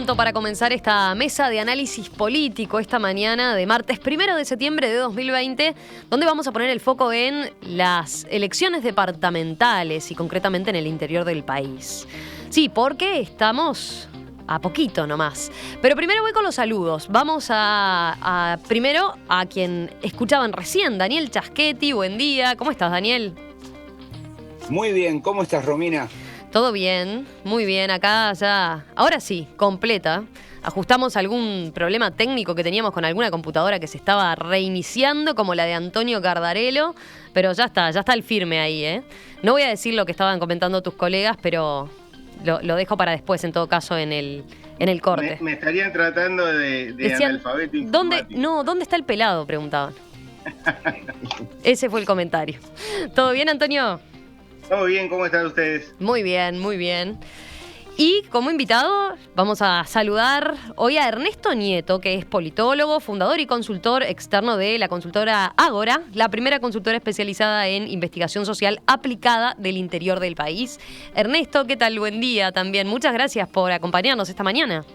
pronto para comenzar esta mesa de análisis político esta mañana de martes 1 de septiembre de 2020, donde vamos a poner el foco en las elecciones departamentales y concretamente en el interior del país. Sí, porque estamos a poquito nomás. Pero primero voy con los saludos. Vamos primero a quien escuchaban recién, Daniel Chaschetti. Buen día. ¿Cómo estás, Daniel? Muy bien. ¿Cómo estás, Romina? Todo bien, muy bien, acá ya, ahora sí, completa. Ajustamos algún problema técnico que teníamos con alguna computadora que se estaba reiniciando, como la de Antonio Cardarello, pero ya está el firme ahí, ¿eh? No voy a decir lo que estaban comentando tus colegas, pero lo dejo para después, en todo caso, en el corte. Me estarían tratando de Decían, analfabeto informático. ¿dónde está el pelado?, preguntaban. Ese fue el comentario. ¿Todo bien, Antonio? Todo bien, ¿cómo están ustedes? Muy bien, muy bien. Y como invitado vamos a saludar hoy a Ernesto Nieto, que es politólogo, fundador y consultor externo de la consultora Ágora, la primera consultora especializada en investigación social aplicada del interior del país. Ernesto, ¿qué tal? Buen día también. Muchas gracias por acompañarnos esta mañana.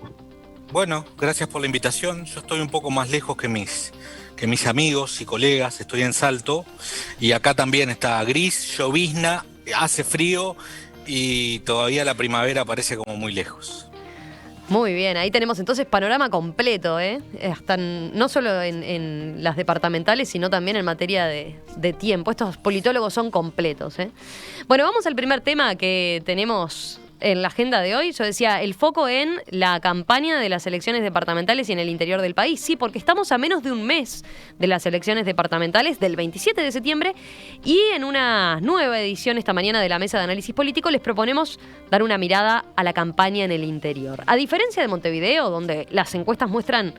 Bueno, gracias por la invitación. Yo estoy un poco más lejos que mis amigos y colegas. Estoy en Salto y acá también está gris, llovizna, hace frío y todavía la primavera parece como muy lejos. Muy bien, ahí tenemos entonces panorama completo, ¿eh? No solo en las departamentales, sino también en materia de tiempo. Estos politólogos son completos, ¿eh? Bueno, vamos al primer tema que tenemos en la agenda de hoy. Yo decía, el foco en la campaña de las elecciones departamentales y en el interior del país. Sí, porque estamos a menos de un mes de las elecciones departamentales del 27 de septiembre y en una nueva edición esta mañana de la Mesa de Análisis Político les proponemos dar una mirada a la campaña en el interior. A diferencia de Montevideo, donde las encuestas muestran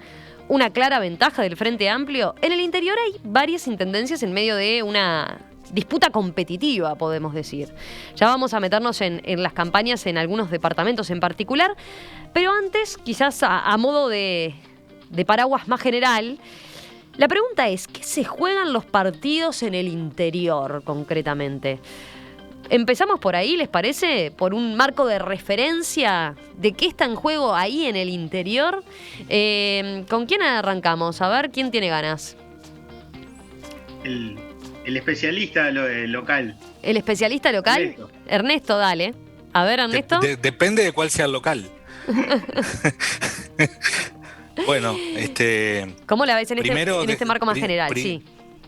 una clara ventaja del Frente Amplio, en el interior hay varias intendencias en medio de una disputa competitiva, podemos decir. Ya vamos a meternos en las campañas en algunos departamentos en particular, pero antes, quizás a modo de paraguas más general, la pregunta es, ¿qué se juegan los partidos en el interior concretamente? Empezamos por ahí, ¿les parece? Por un marco de referencia de qué está en juego ahí en el interior. ¿Con quién arrancamos? A ver, ¿quién tiene ganas? El especialista local. ¿El especialista local? Ernesto, dale. A ver, Ernesto. Depende de cuál sea el local. Bueno, ¿cómo la ves en este marco más general? Sí.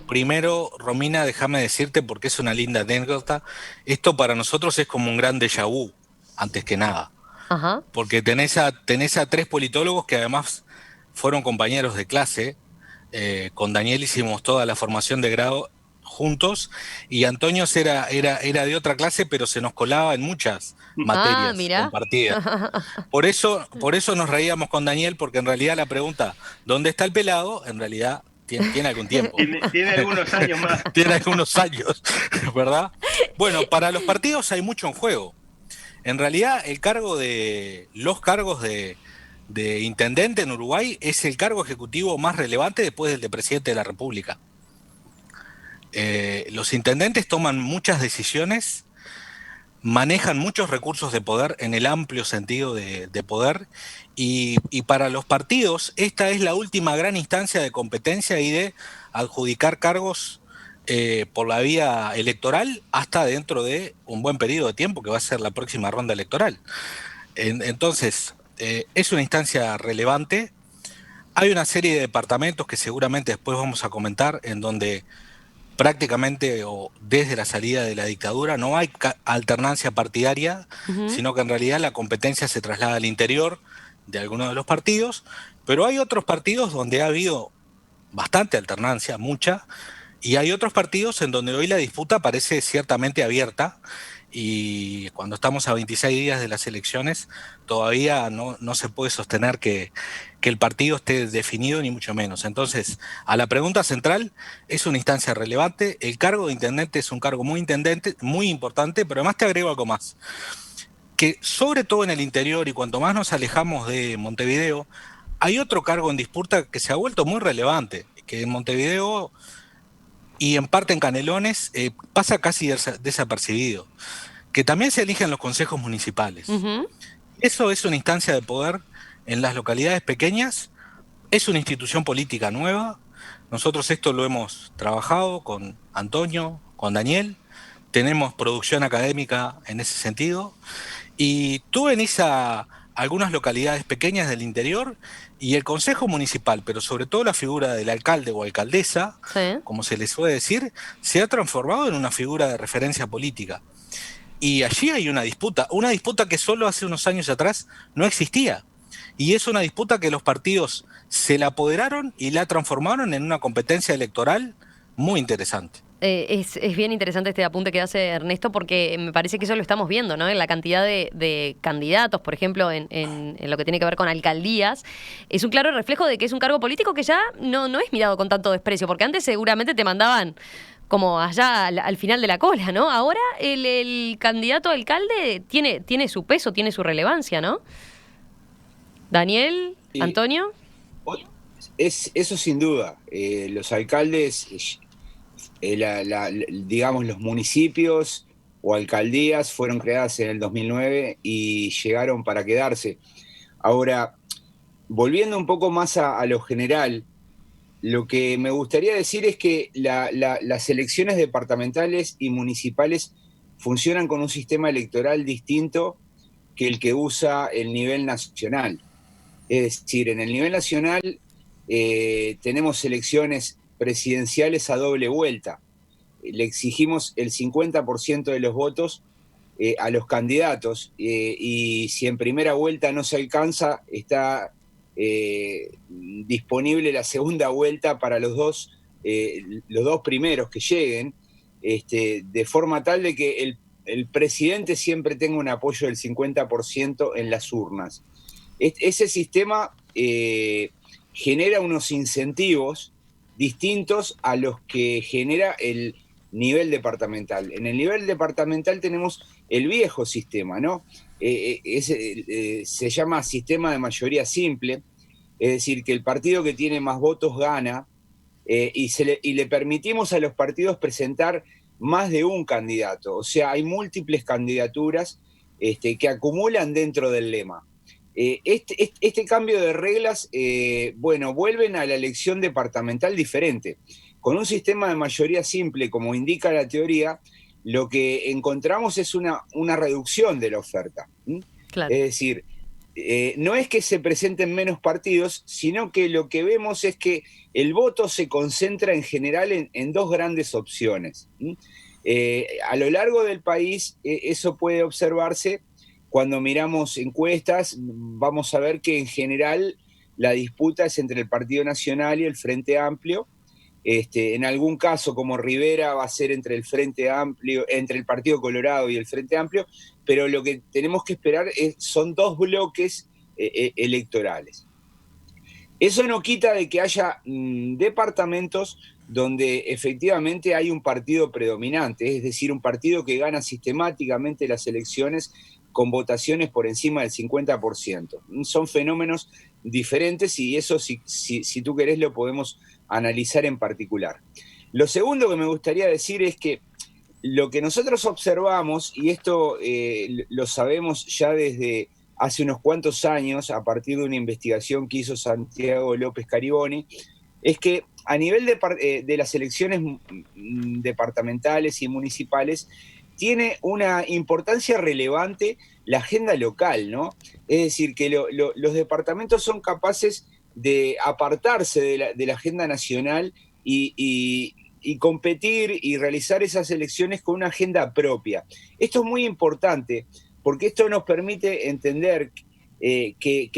Primero, Romina, déjame decirte, porque es una linda anécdota, esto para nosotros es como un gran déjà vu, antes que nada. Ajá. Porque tenés a tres politólogos que además fueron compañeros de clase. Con Daniel hicimos toda la formación de grado juntos y Antonio era de otra clase, pero se nos colaba en muchas materias compartidas. Por eso nos reíamos con Daniel, porque en realidad la pregunta ¿dónde está el pelado? En realidad tiene algún tiempo. Tiene algunos años más. Tiene algunos años, ¿verdad? Bueno, para los partidos hay mucho en juego. En realidad los cargos de intendente en Uruguay es el cargo ejecutivo más relevante después del de presidente de la República. Los intendentes toman muchas decisiones, manejan muchos recursos de poder en el amplio sentido de poder y para los partidos esta es la última gran instancia de competencia y de adjudicar cargos por la vía electoral hasta dentro de un buen periodo de tiempo que va a ser la próxima ronda electoral. Entonces, es una instancia relevante. Hay una serie de departamentos que seguramente después vamos a comentar en donde prácticamente o desde la salida de la dictadura no hay alternancia partidaria, sino que en realidad la competencia se traslada al interior de algunos de los partidos, pero hay otros partidos donde ha habido bastante alternancia, mucha, y hay otros partidos en donde hoy la disputa parece ciertamente abierta y cuando estamos a 26 días de las elecciones todavía no se puede sostener que el partido esté definido ni mucho menos. Entonces, a la pregunta central, es una instancia relevante. El cargo de intendente es un cargo muy importante, pero además te agrego algo más. Que sobre todo en el interior y cuanto más nos alejamos de Montevideo, hay otro cargo en disputa que se ha vuelto muy relevante, que en Montevideo y en parte en Canelones pasa casi desapercibido, que también se eligen los consejos municipales. Eso es una instancia de poder en las localidades pequeñas es una institución política nueva. Nosotros esto lo hemos trabajado con Antonio, con Daniel, tenemos producción académica en ese sentido. Y tú venís a algunas localidades pequeñas del interior y el Consejo Municipal, pero sobre todo la figura del alcalde o alcaldesa, Sí. como se les suele decir, se ha transformado en una figura de referencia política. Y allí hay una disputa que solo hace unos años atrás no existía. Y es una disputa que los partidos se la apoderaron y la transformaron en una competencia electoral muy interesante. Es bien interesante este apunte que hace Ernesto porque me parece que eso lo estamos viendo, ¿no? En la cantidad de candidatos, por ejemplo, en lo que tiene que ver con alcaldías. Es un claro reflejo de que es un cargo político que ya no es mirado con tanto desprecio, porque antes seguramente te mandaban como allá al final de la cola, ¿no? Ahora el candidato a alcalde tiene su peso, tiene su relevancia, ¿no? Daniel, Y Antonio. eso sin duda. Los alcaldes, digamos, los municipios o alcaldías fueron creadas en el 2009 y llegaron para quedarse. Ahora, volviendo un poco más a lo general, lo que me gustaría decir es que las elecciones departamentales y municipales funcionan con un sistema electoral distinto que el que usa el nivel nacional. Es decir, en el nivel nacional tenemos elecciones presidenciales a doble vuelta. Le exigimos el 50% de los votos a los candidatos y si en primera vuelta no se alcanza, está disponible la segunda vuelta para los dos primeros que lleguen, de forma tal de que el presidente siempre tenga un apoyo del 50% en las urnas. Ese sistema genera unos incentivos distintos a los que genera el nivel departamental. En el nivel departamental tenemos el viejo sistema, ¿no? Se llama sistema de mayoría simple, es decir, que el partido que tiene más votos gana, y le permitimos a los partidos presentar más de un candidato. O sea, hay múltiples candidaturas que acumulan dentro del lema. Este cambio de reglas, vuelven a la elección departamental diferente. Con un sistema de mayoría simple, como indica la teoría, lo que encontramos es una reducción de la oferta. Claro. Es decir, no es que se presenten menos partidos, sino que lo que vemos es que el voto se concentra en general en dos grandes opciones. A lo largo del país, eso puede observarse. Cuando miramos encuestas, vamos a ver que en general la disputa es entre el Partido Nacional y el Frente Amplio. En algún caso, como Rivera, va a ser entre el Frente Amplio, entre el Partido Colorado y el Frente Amplio, pero lo que tenemos que esperar son dos bloques electorales. Eso no quita de que haya departamentos donde efectivamente hay un partido predominante, es decir, un partido que gana sistemáticamente las elecciones con votaciones por encima del 50%. Son fenómenos diferentes y eso, si tú querés, lo podemos analizar en particular. Lo segundo que me gustaría decir es que lo que nosotros observamos, y esto lo sabemos ya desde hace unos cuantos años, a partir de una investigación que hizo Santiago López Cariboni, es que a nivel de las elecciones departamentales y municipales, tiene una importancia relevante la agenda local, ¿no? Es decir, que los departamentos son capaces de apartarse de la agenda nacional y competir y realizar esas elecciones con una agenda propia. Esto es muy importante porque esto nos permite entender que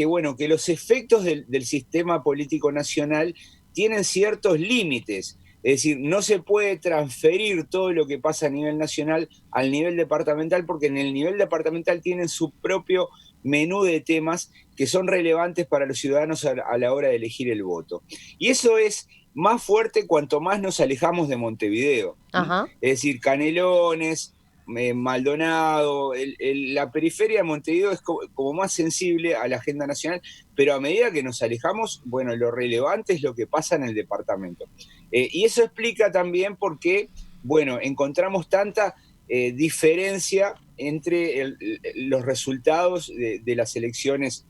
los efectos del sistema político nacional tienen ciertos límites. Es decir, no se puede transferir todo lo que pasa a nivel nacional al nivel departamental, porque en el nivel departamental tienen su propio menú de temas que son relevantes para los ciudadanos a la hora de elegir el voto. Y eso es más fuerte cuanto más nos alejamos de Montevideo. Ajá. Es decir, Canelones, Maldonado, la periferia de Montevideo es como más sensible a la agenda nacional, pero a medida que nos alejamos, lo relevante es lo que pasa en el departamento. Y eso explica también por qué, encontramos tanta diferencia entre los resultados de las elecciones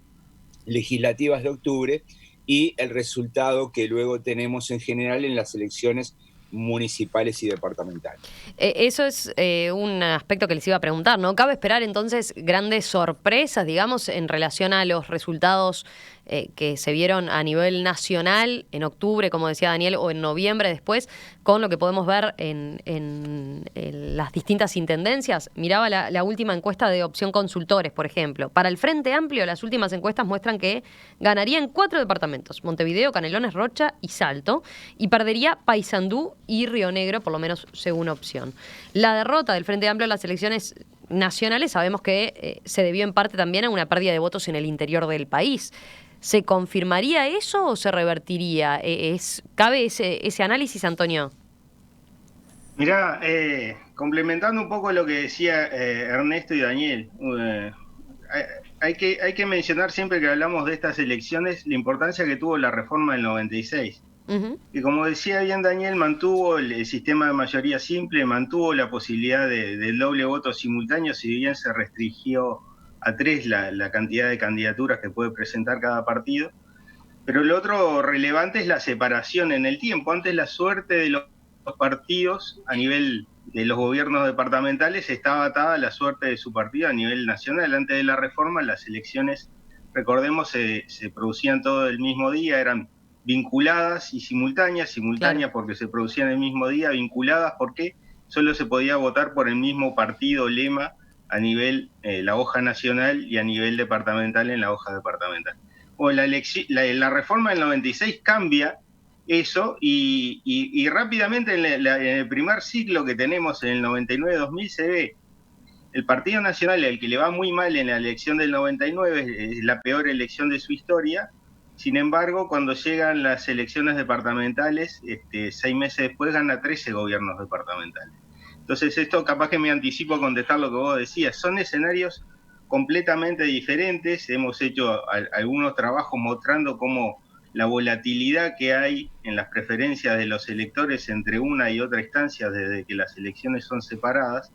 legislativas de octubre y el resultado que luego tenemos en general en las elecciones municipales y departamentales. Eso es un aspecto que les iba a preguntar, ¿no? ¿Cabe esperar entonces grandes sorpresas, digamos, en relación a los resultados que se vieron a nivel nacional en octubre, como decía Daniel, o en noviembre después, con lo que podemos ver en las distintas intendencias? Miraba la última encuesta de Opción Consultores, por ejemplo. Para el Frente Amplio, las últimas encuestas muestran que ganaría en 4 departamentos: Montevideo, Canelones, Rocha y Salto, y perdería Paysandú y Río Negro, por lo menos según Opción. La derrota del Frente Amplio en las elecciones nacionales sabemos que se debió en parte también a una pérdida de votos en el interior del país. ¿Se confirmaría eso o se revertiría? ¿Cabe ese análisis, Antonio? Mirá, complementando un poco lo que decía Ernesto y Daniel, hay que mencionar siempre que hablamos de estas elecciones la importancia que tuvo la reforma del 96. Y como decía bien Daniel, mantuvo el sistema de mayoría simple, mantuvo la posibilidad del doble voto simultáneo, si bien se restringió a 3 la cantidad de candidaturas que puede presentar cada partido. Pero lo otro relevante es la separación en el tiempo. Antes la suerte de los partidos a nivel de los gobiernos departamentales estaba atada a la suerte de su partido a nivel nacional. Antes de la reforma, las elecciones, recordemos, se producían todo el mismo día, eran vinculadas y simultáneas, Claro. porque se producían el mismo día, vinculadas porque solo se podía votar por el mismo partido lema a nivel la hoja nacional y a nivel departamental en la hoja departamental. Bueno, la reforma del 96 cambia eso y rápidamente en el primer ciclo que tenemos en el 99-2000 se ve el Partido Nacional, el que le va muy mal en la elección del 99, es la peor elección de su historia. Sin embargo, cuando llegan las elecciones departamentales, 6 meses después gana 13 gobiernos departamentales. Entonces esto capaz que me anticipo a contestar lo que vos decías. Son escenarios completamente diferentes. Hemos hecho algunos trabajos mostrando cómo la volatilidad que hay en las preferencias de los electores entre una y otra instancia desde que las elecciones son separadas.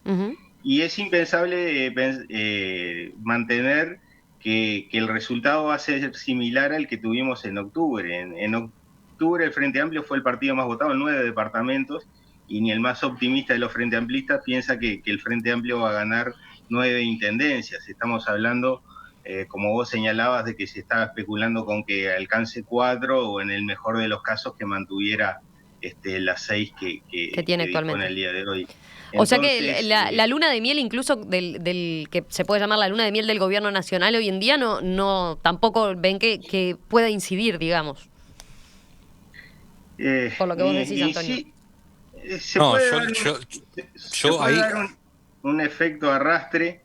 Y es impensable mantener que el resultado va a ser similar al que tuvimos en octubre. En octubre el Frente Amplio fue el partido más votado en 9 departamentos y ni el más optimista de los Frente Amplistas piensa que el Frente Amplio va a ganar 9 intendencias. Estamos hablando, como vos señalabas, de que se estaba especulando con que alcance 4 o en el mejor de los casos que mantuviera las 6 que tiene actualmente en el día de hoy. O sea que la luna de miel, incluso del que se puede llamar la luna de miel del gobierno nacional hoy en día, no tampoco ven que pueda incidir, digamos. Por lo que vos decís, Antonio. Sí, se puede dar un efecto arrastre.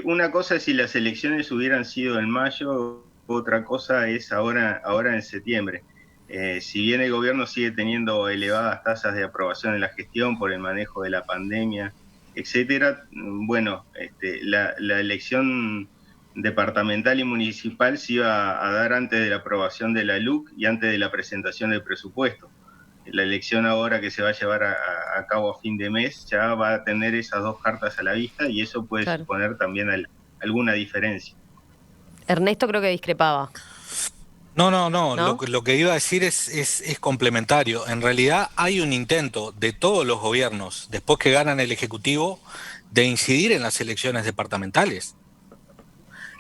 Una cosa es si las elecciones hubieran sido en mayo, otra cosa es ahora en septiembre. Si bien el gobierno sigue teniendo elevadas tasas de aprobación en la gestión por el manejo de la pandemia, etcétera, bueno, la elección departamental y municipal se iba a dar antes de la aprobación de la LUC y antes de la presentación del presupuesto. La elección ahora que se va a llevar a cabo a fin de mes ya va a tener esas dos cartas a la vista y eso puede suponer también alguna diferencia. Ernesto creo que discrepaba. No. Lo que iba a decir es complementario. En realidad hay un intento de todos los gobiernos, después que ganan el Ejecutivo, de incidir en las elecciones departamentales.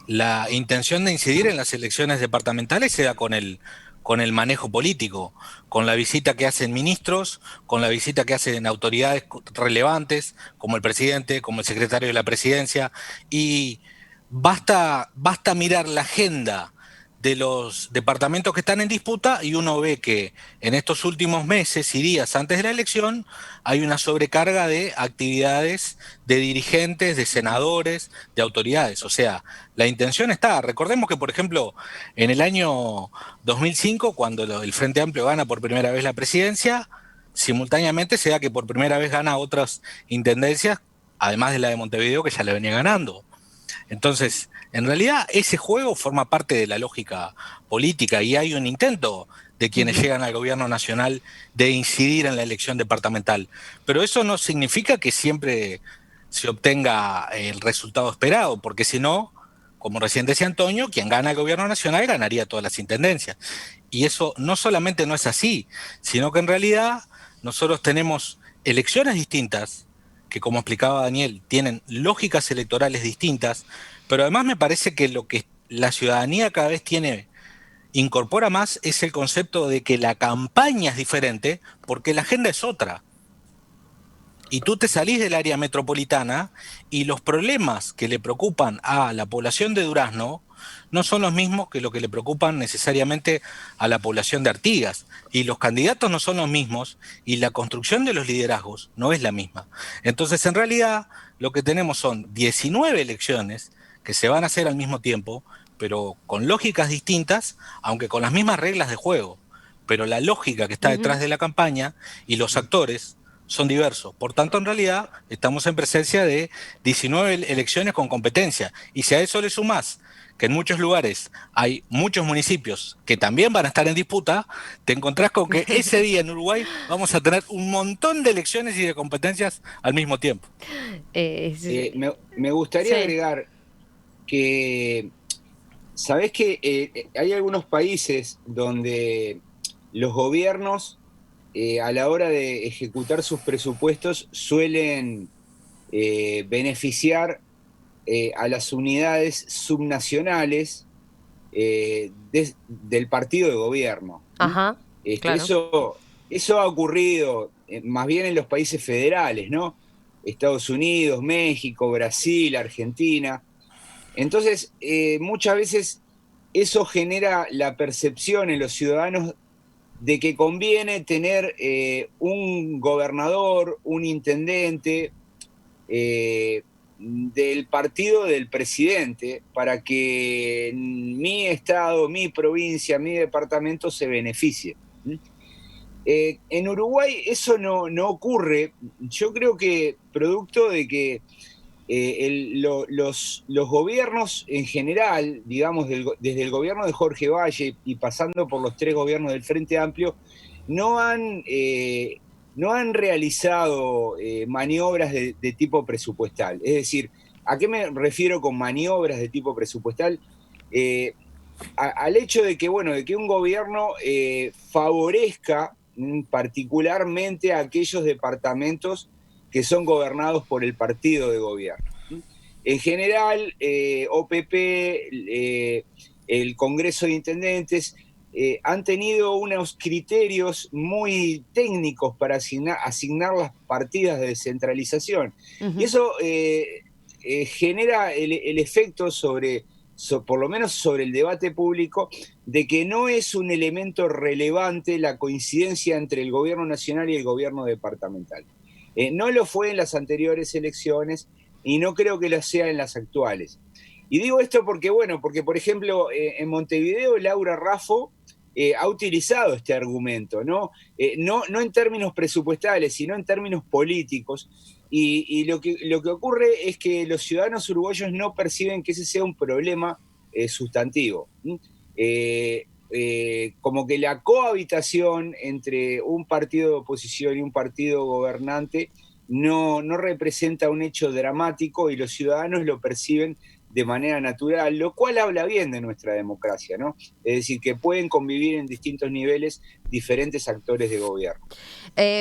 La intención de incidir en las elecciones departamentales se da con el manejo político, con la visita que hacen ministros, con la visita que hacen autoridades relevantes, como el presidente, como el secretario de la presidencia, y basta mirar la agenda de los departamentos que están en disputa y uno ve que en estos últimos meses y días antes de la elección hay una sobrecarga de actividades de dirigentes, de senadores, de autoridades. O sea, la intención está. Recordemos que, por ejemplo, en el año 2005, cuando el Frente Amplio gana por primera vez la presidencia, simultáneamente se da que por primera vez gana otras intendencias, además de la de Montevideo, que ya le venía ganando. Entonces, en realidad ese juego forma parte de la lógica política y hay un intento de quienes llegan al gobierno nacional de incidir en la elección departamental. Pero eso no significa que siempre se obtenga el resultado esperado, porque si no, como recién decía Antonio, quien gana el gobierno nacional ganaría todas las intendencias. Y eso no solamente no es así, sino que en realidad nosotros tenemos elecciones distintas, que como explicaba Daniel, tienen lógicas electorales distintas, pero además me parece que lo que la ciudadanía cada vez incorpora más es el concepto de que la campaña es diferente porque la agenda es otra. Y tú te salís del área metropolitana y los problemas que le preocupan a la población de Durazno no son los mismos que lo que le preocupan necesariamente a la población de Artigas. Y los candidatos no son los mismos y la construcción de los liderazgos no es la misma. Entonces, en realidad, lo que tenemos son 19 elecciones que se van a hacer al mismo tiempo, pero con lógicas distintas, aunque con las mismas reglas de juego. Pero la lógica que está detrás de la campaña y los actores son diversos. Por tanto, en realidad, estamos en presencia de 19 elecciones con competencia. Y si a eso le sumás que en muchos lugares hay muchos municipios que también van a estar en disputa, te encontrás con que ese día en Uruguay vamos a tener un montón de elecciones y de competencias al mismo tiempo. Me gustaría Sí. agregar que, ¿sabés que hay algunos países donde los gobiernos a la hora de ejecutar sus presupuestos suelen beneficiar a las unidades subnacionales del partido de gobierno? Ajá, claro. Eso ha ocurrido más bien en los países federales, ¿no? Estados Unidos, México, Brasil, Argentina. Entonces, muchas veces eso genera la percepción en los ciudadanos de que conviene tener un gobernador, un intendente del partido del presidente para que mi estado, mi provincia, mi departamento se beneficie. En Uruguay eso no ocurre. Yo creo que producto de que los gobiernos en general, digamos, desde el gobierno de Jorge Valle y pasando por los 3 gobiernos del Frente Amplio, no han, no han realizado maniobras de tipo presupuestal. Es decir, ¿a qué me refiero con maniobras de tipo presupuestal? Al hecho de que, bueno, de que un gobierno favorezca particularmente a aquellos departamentos que son gobernados por el partido de gobierno. En general, OPP, el Congreso de Intendentes, han tenido unos criterios muy técnicos para asignar las partidas de descentralización. Y eso genera el efecto por lo menos sobre el debate público, de que no es un elemento relevante la coincidencia entre el gobierno nacional y el gobierno departamental. No lo fue en las anteriores elecciones y no creo que lo sea en las actuales. Y digo esto porque, bueno, porque por ejemplo, en Montevideo Laura Raffo ha utilizado este argumento, ¿no? No en términos presupuestales, sino en términos políticos. Y lo que ocurre es que los ciudadanos uruguayos no perciben que ese sea un problema sustantivo. Como que la cohabitación entre un partido de oposición y un partido gobernante no representa un hecho dramático y los ciudadanos lo perciben de manera natural, lo cual habla bien de nuestra democracia, ¿no? Es decir, que pueden convivir en distintos niveles diferentes actores de gobierno.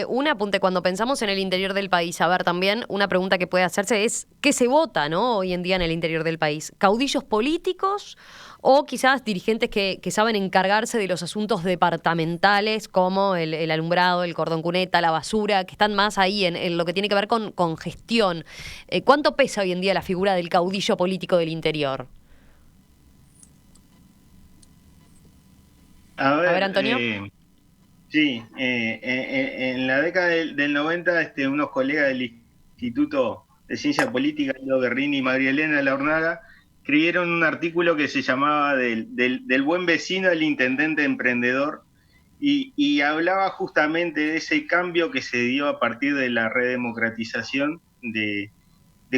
Un apunte, cuando pensamos en el interior del país, a ver, también una pregunta que puede hacerse es, ¿qué se vota, no, hoy en día en el interior del país? ¿Caudillos políticos o quizás dirigentes que saben encargarse de los asuntos departamentales como el alumbrado, el cordón cuneta, la basura, que están más ahí en lo que tiene que ver con gestión? ¿Cuánto pesa hoy en día la figura del caudillo político del interior? A A ver, ver, Antonio. sí, en la década del 90, unos colegas del Instituto de Ciencia Política, Aldo Guerrini y María Elena Laurnaga, escribieron un artículo que se llamaba del buen vecino al intendente emprendedor, y hablaba justamente de ese cambio que se dio a partir de la redemocratización de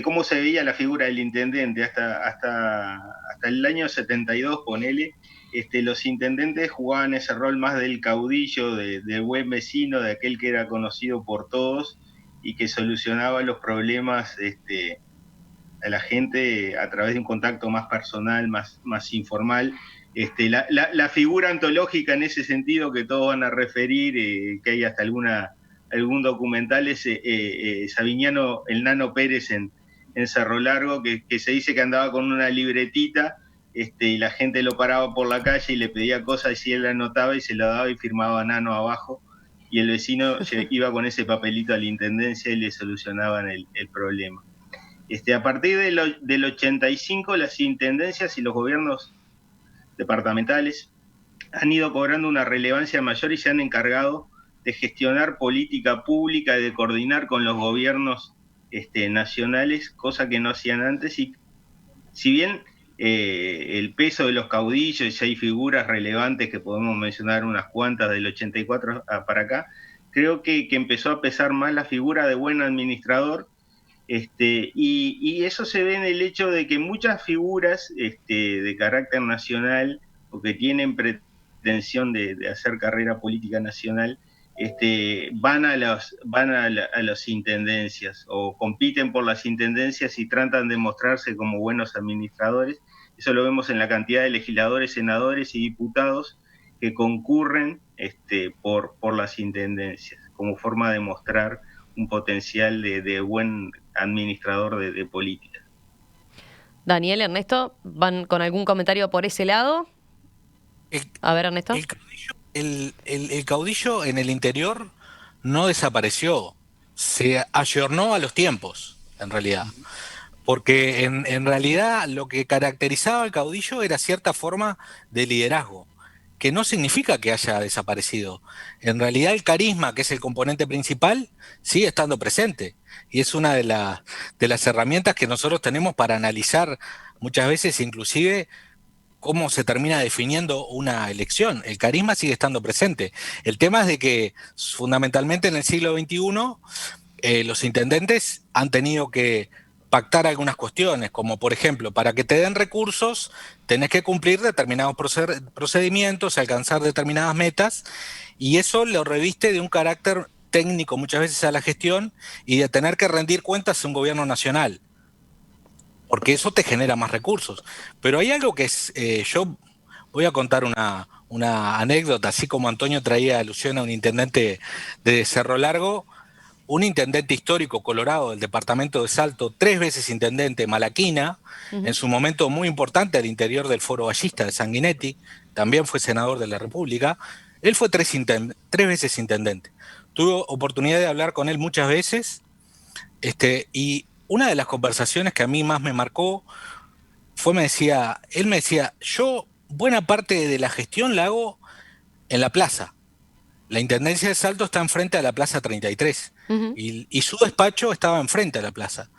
cómo se veía la figura del intendente hasta el año 72, ponele. Los intendentes jugaban ese rol más del caudillo, del buen vecino, de aquel que era conocido por todos y que solucionaba los problemas a la gente a través de un contacto más personal, más informal. La figura antológica en ese sentido que todos van a referir, que hay hasta algún documental, es Savignano, el Nano Pérez en Cerro Largo, que se dice que andaba con una libretita, y la gente lo paraba por la calle y le pedía cosas y él la anotaba y se la daba y firmaba Nano abajo, y el vecino iba con ese papelito a la intendencia y le solucionaban el problema. A partir del 85, las intendencias y los gobiernos departamentales han ido cobrando una relevancia mayor y se han encargado de gestionar política pública, de coordinar con los gobiernos nacionales, cosa que no hacían antes. Y si bien el peso de los caudillos, y hay figuras relevantes que podemos mencionar unas cuantas del 84 para acá, creo que empezó a pesar más la figura de buen administrador, y eso se ve en el hecho de que muchas figuras de carácter nacional o que tienen pretensión de hacer carrera política nacional, van a las intendencias o compiten por las intendencias y tratan de mostrarse como buenos administradores. Eso lo vemos en la cantidad de legisladores, senadores y diputados que concurren por las intendencias, como forma de mostrar un potencial de buen administrador de política. Daniel, Ernesto, ¿van con algún comentario por ese lado? A ver, Ernesto. El caudillo en el interior no desapareció, se ayornó a los tiempos, en realidad. Porque en realidad lo que caracterizaba al caudillo era cierta forma de liderazgo, que no significa que haya desaparecido. En realidad el carisma, que es el componente principal, sigue estando presente. Y es una de las herramientas que nosotros tenemos para analizar muchas veces inclusive cómo se termina definiendo una elección. El carisma sigue estando presente. El tema es de que fundamentalmente en el siglo XXI los intendentes han tenido que pactar algunas cuestiones, como por ejemplo, para que te den recursos tenés que cumplir determinados procedimientos, alcanzar determinadas metas, y eso lo reviste de un carácter técnico muchas veces a la gestión y de tener que rendir cuentas a un gobierno nacional, porque eso te genera más recursos. Pero hay algo que es, yo voy a contar una anécdota, así como Antonio traía alusión a un intendente de Cerro Largo. Un intendente histórico colorado del departamento de Salto, 3 veces intendente, Malaquina, en su momento muy importante al interior del Foro Ballista de Sanguinetti, también fue senador de la República. Él fue 3 veces intendente. Tuve oportunidad de hablar con él muchas veces, y una de las conversaciones que a mí más me marcó fue, él me decía, yo buena parte de la gestión la hago en la plaza. La Intendencia de Salto está enfrente a la Plaza 33 y su despacho estaba enfrente a la plaza.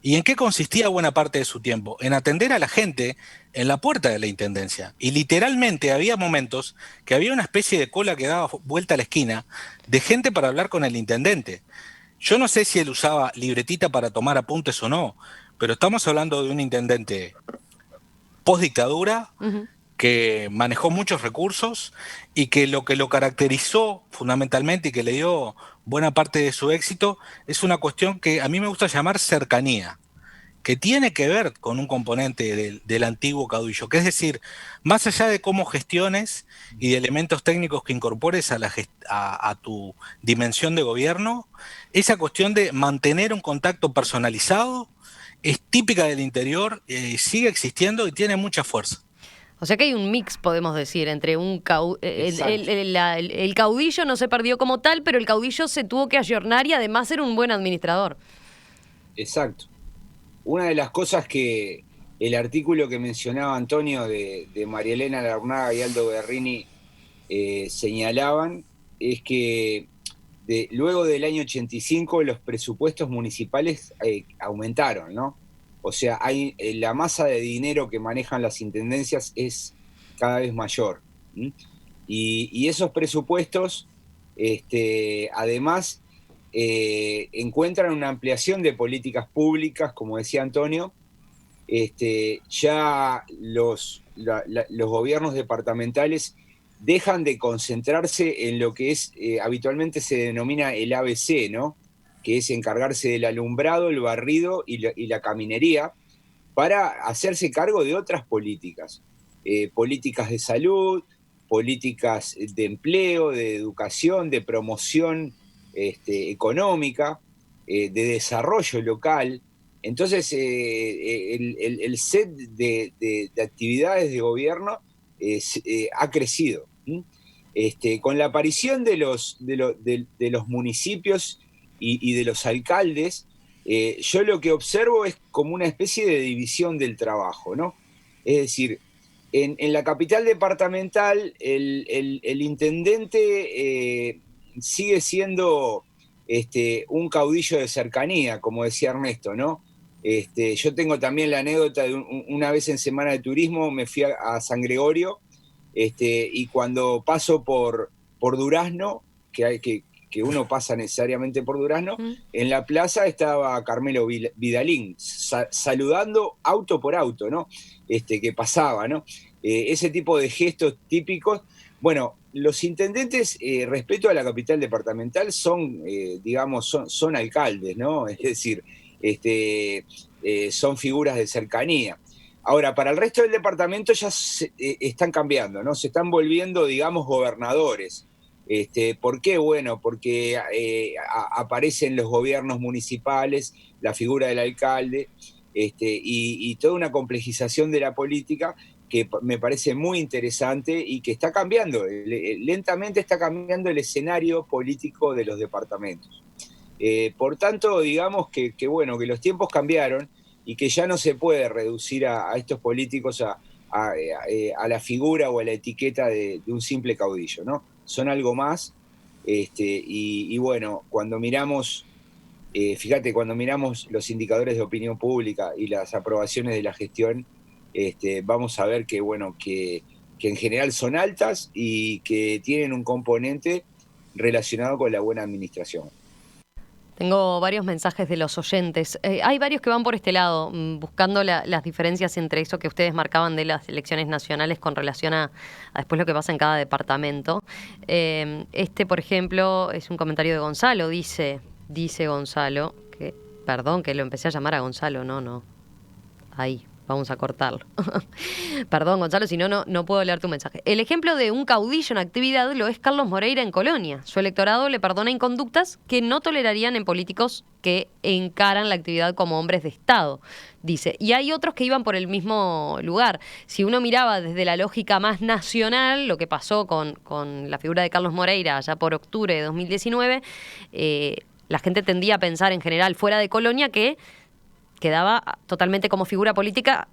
¿Y en qué consistía buena parte de su tiempo? En atender a la gente en la puerta de la Intendencia. Y literalmente había momentos que había una especie de cola que daba vuelta a la esquina de gente para hablar con el intendente. Yo no sé si él usaba libretita para tomar apuntes o no, pero estamos hablando de un intendente post-dictadura, que manejó muchos recursos y que lo caracterizó fundamentalmente y que le dio buena parte de su éxito es una cuestión que a mí me gusta llamar cercanía, que tiene que ver con un componente del antiguo caudillo, que es decir, más allá de cómo gestiones y de elementos técnicos que incorpores a tu dimensión de gobierno, esa cuestión de mantener un contacto personalizado es típica del interior, sigue existiendo y tiene mucha fuerza. O sea que hay un mix, podemos decir, entre el caudillo no se perdió como tal, pero el caudillo se tuvo que ayornar y además ser un buen administrador. Exacto. Una de las cosas que el artículo que mencionaba Antonio de María Elena Larnaga y Aldo Berrini señalaban es que luego del año 85 los presupuestos municipales aumentaron, ¿no? O sea, la masa de dinero que manejan las intendencias es cada vez mayor. Y esos presupuestos, además, encuentran una ampliación de políticas públicas, como decía Antonio. Ya los gobiernos departamentales dejan de concentrarse en lo que es habitualmente se denomina el ABC, ¿no? Que es encargarse del alumbrado, el barrido y la caminería, para hacerse cargo de otras políticas, políticas de salud, políticas de empleo, de educación, de promoción económica, de desarrollo local. Entonces, el set de actividades de gobierno ha crecido. Con la aparición de los municipios y de los alcaldes, yo lo que observo es como una especie de división del trabajo, ¿no? Es decir, en la capital departamental el intendente sigue siendo un caudillo de cercanía, como decía Ernesto, ¿no? Yo tengo también la anécdota de una vez en Semana de Turismo me fui a San Gregorio, y cuando paso por Durazno, que uno pasa necesariamente por Durazno, en la plaza estaba Carmelo Vidalín, saludando auto por auto, ¿no? Que pasaba, ¿no? Ese tipo de gestos típicos. Bueno, los intendentes, respecto a la capital departamental, son, digamos, son alcaldes, ¿no? Es decir, son figuras de cercanía. Ahora, para el resto del departamento ya están cambiando, ¿no? Se están volviendo, digamos, gobernadores. ¿Por qué? Bueno, porque aparecen los gobiernos municipales, la figura del alcalde, y toda una complejización de la política que me parece muy interesante y que está cambiando, lentamente está cambiando el escenario político de los departamentos. Por tanto, digamos bueno, que los tiempos cambiaron y que ya no se puede reducir a estos políticos a la figura o a la etiqueta de un simple caudillo, ¿no? Son algo más, y bueno, cuando miramos, fíjate, cuando miramos los indicadores de opinión pública y las aprobaciones de la gestión, vamos a ver que, bueno, que en general son altas y que tienen un componente relacionado con la buena administración. Tengo varios mensajes de los oyentes. Hay varios que van por este lado, buscando las diferencias entre eso que ustedes marcaban de las elecciones nacionales con relación a después lo que pasa en cada departamento. Por ejemplo, es un comentario de Gonzalo. Dice Gonzalo, perdón que lo empecé a llamar a Gonzalo, no. Ahí, vamos a cortarlo. Perdón, Gonzalo, si no puedo leer tu mensaje. El ejemplo de un caudillo en actividad lo es Carlos Moreira en Colonia. Su electorado le perdona inconductas que no tolerarían en políticos que encaran la actividad como hombres de Estado, dice. Y hay otros que iban por el mismo lugar. Si uno miraba desde la lógica más nacional, lo que pasó con la figura de Carlos Moreira allá por octubre de 2019, la gente tendía a pensar en general fuera de Colonia que quedaba totalmente como figura política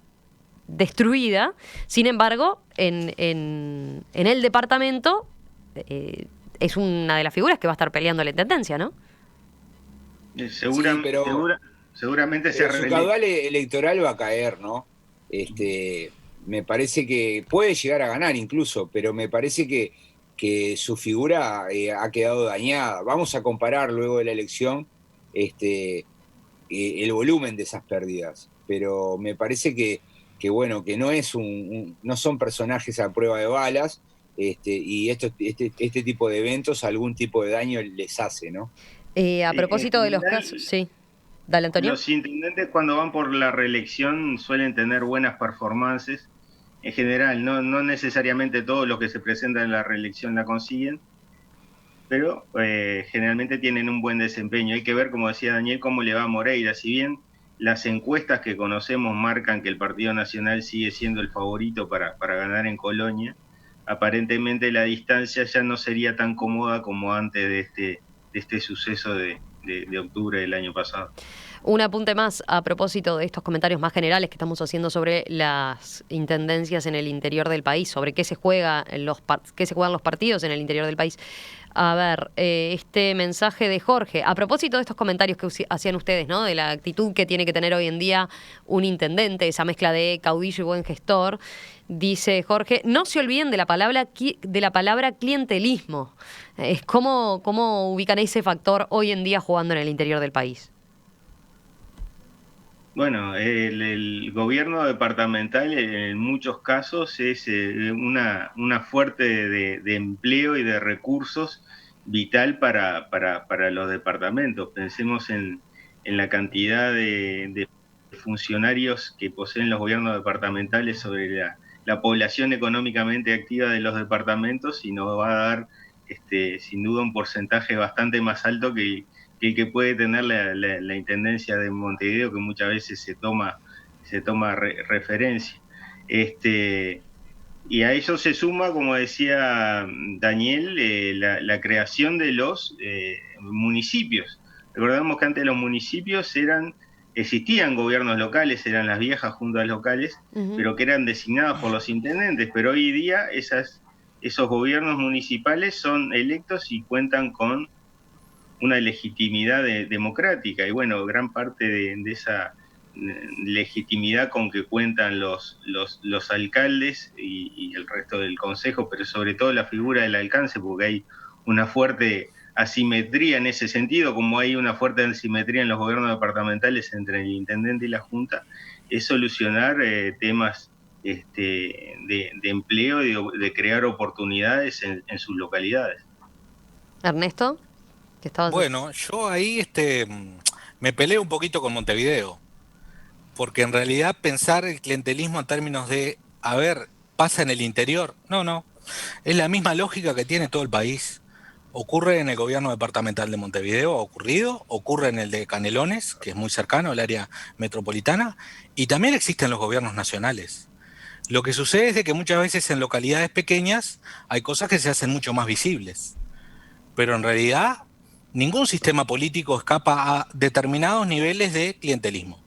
destruida. Sin embargo, en el departamento es una de las figuras que va a estar peleando la intendencia, ¿no? Seguramente su caudal electoral va a caer, ¿no? Me parece que puede llegar a ganar incluso, pero me parece que su figura ha quedado dañada. Vamos a comparar luego de la elección el volumen de esas pérdidas, pero me parece que bueno, que no es no son personajes a prueba de balas, y este tipo de eventos algún tipo de daño les hace, ¿no? A propósito de los casos, sí. Dale, Antonio. Los intendentes cuando van por la reelección suelen tener buenas performances, en general, no necesariamente todos los que se presentan en la reelección la consiguen, pero generalmente tienen un buen desempeño. Hay que ver, como decía Daniel, cómo le va a Moreira. Si bien las encuestas que conocemos marcan que el Partido Nacional sigue siendo el favorito para ganar en Colonia, aparentemente la distancia ya no sería tan cómoda como antes de este suceso de octubre del año pasado. Un apunte más a propósito de estos comentarios más generales que estamos haciendo sobre las intendencias en el interior del país, sobre qué se juegan los partidos en el interior del país. A ver, este mensaje de Jorge, a propósito de estos comentarios que hacían ustedes, ¿no? De la actitud que tiene que tener hoy en día un intendente, esa mezcla de caudillo y buen gestor, dice Jorge, no se olviden de la palabra clientelismo. ¿Cómo ubican ese factor hoy en día jugando en el interior del país? Bueno, el gobierno departamental en muchos casos es una fuerte de empleo y de recursos vital para los departamentos. Pensemos en la cantidad de funcionarios que poseen los gobiernos departamentales sobre la población económicamente activa de los departamentos, y nos va a dar sin duda un porcentaje bastante más alto que el que puede tener la Intendencia de Montevideo, que muchas veces se toma referencia. Y a eso se suma, como decía Daniel, la creación de los municipios. Recordemos que antes los municipios existían gobiernos locales, eran las viejas juntas locales, pero que eran designados por los intendentes, pero hoy día esos gobiernos municipales son electos y cuentan con una legitimidad democrática, y bueno, gran parte de esa legitimidad con que cuentan los alcaldes y el resto del consejo, pero sobre todo la figura del alcance, porque hay una fuerte asimetría en ese sentido, como hay una fuerte asimetría en los gobiernos departamentales entre el intendente y la junta, es solucionar temas de empleo y de crear oportunidades en sus localidades. Ernesto, ¿qué estabas diciendo? Bueno, yo ahí me peleo un poquito con Montevideo, porque en realidad pensar el clientelismo en términos de, a ver, pasa en el interior, no, es la misma lógica que tiene todo el país. Ocurre en el gobierno departamental de Montevideo, ocurre en el de Canelones, que es muy cercano al área metropolitana, y también existen los gobiernos nacionales. Lo que sucede es de que muchas veces en localidades pequeñas hay cosas que se hacen mucho más visibles, pero en realidad ningún sistema político escapa a determinados niveles de clientelismo.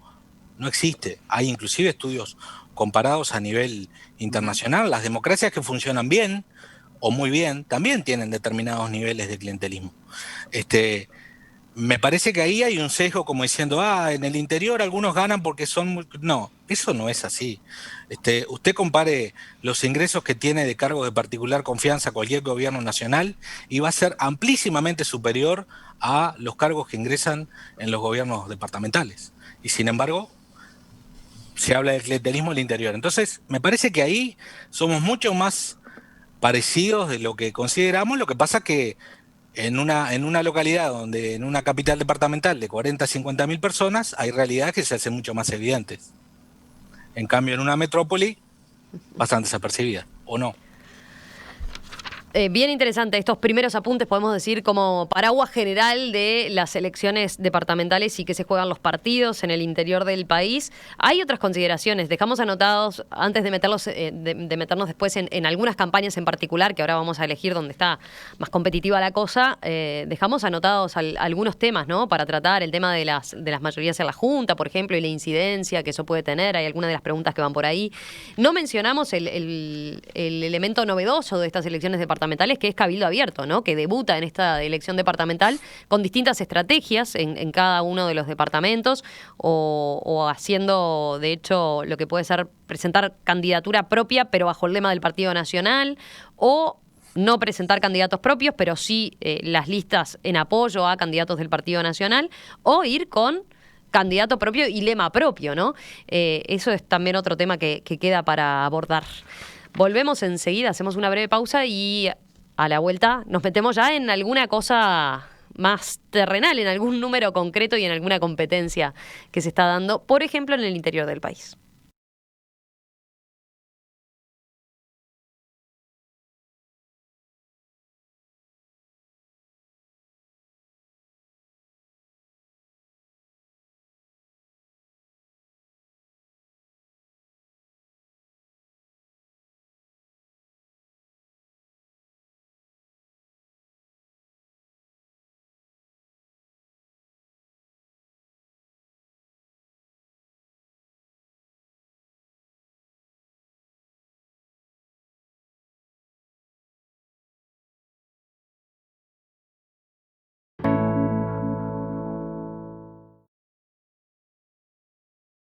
No existe. Hay inclusive estudios comparados a nivel internacional. Las democracias que funcionan bien o muy bien también tienen determinados niveles de clientelismo. Me parece que ahí hay un sesgo como diciendo, en el interior algunos ganan porque son muy... No, eso no es así. Usted compare los ingresos que tiene de cargos de particular confianza cualquier gobierno nacional y va a ser amplísimamente superior a los cargos que ingresan en los gobiernos departamentales. Y sin embargo, se habla de clientelismo al interior. Entonces, me parece que ahí somos mucho más parecidos de lo que consideramos. Lo que pasa que en una localidad donde, en una capital departamental de 40 a 50 mil personas, hay realidades que se hacen mucho más evidentes. En cambio, en una metrópoli, pasan desapercibidas, ¿o no? Bien interesante estos primeros apuntes, podemos decir, como paraguas general de las elecciones departamentales y que se juegan los partidos en el interior del país. Hay otras consideraciones, dejamos anotados, antes de meternos después en algunas campañas en particular, que ahora vamos a elegir donde está más competitiva la cosa, dejamos anotados algunos temas, ¿no? Para tratar el tema de las mayorías en la Junta, por ejemplo, y la incidencia que eso puede tener. Hay algunas de las preguntas que van por ahí. No mencionamos el elemento novedoso de estas elecciones departamentales, que es Cabildo Abierto, ¿no? Que debuta en esta elección departamental con distintas estrategias en cada uno de los departamentos o haciendo, de hecho, lo que puede ser presentar candidatura propia, pero bajo el lema del Partido Nacional, o no presentar candidatos propios, pero sí las listas en apoyo a candidatos del Partido Nacional, o ir con candidato propio y lema propio, ¿no? Eso es también otro tema que queda para abordar. Volvemos enseguida, hacemos una breve pausa y a la vuelta nos metemos ya en alguna cosa más terrenal, en algún número concreto y en alguna competencia que se está dando, por ejemplo, en el interior del país.